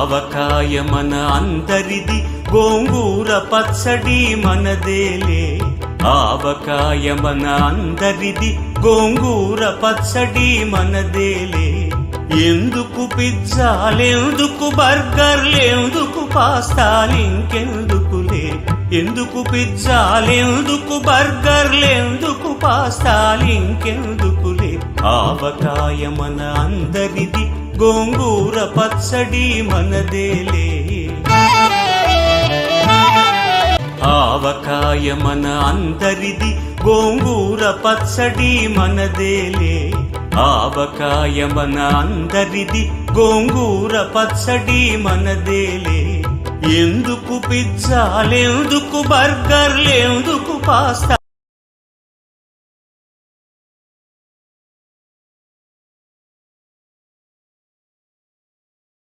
ఆవకాయ మన అందరిది, గోంగూర పచ్చడి మనదేలే. ఆవకాయ మన అందరిది, గోంగూర పచ్చడి మనదేలే. ఎందుకు పిజ్జాలెందుకు బర్గర్లెందుకు పాస్తాలింకెందుకులే. ఎందుకు పిజ్జాలెందుకు బర్గర్లెందుకు పాస్తాలింకెందుకులే. ఆవకాయ మన అందరిది, గోంగూర పచ్చడి మనదేలే. ఆవకాయ మన అందరిది, గోంగూర పచ్చడి మనదేలే. ఆవకాయ మన అందరిది, గోంగూర పచ్చడి మనదేలే. ఎందుకు పిజ్జాలెందుకు బర్గర్లెందుకు పాస్తా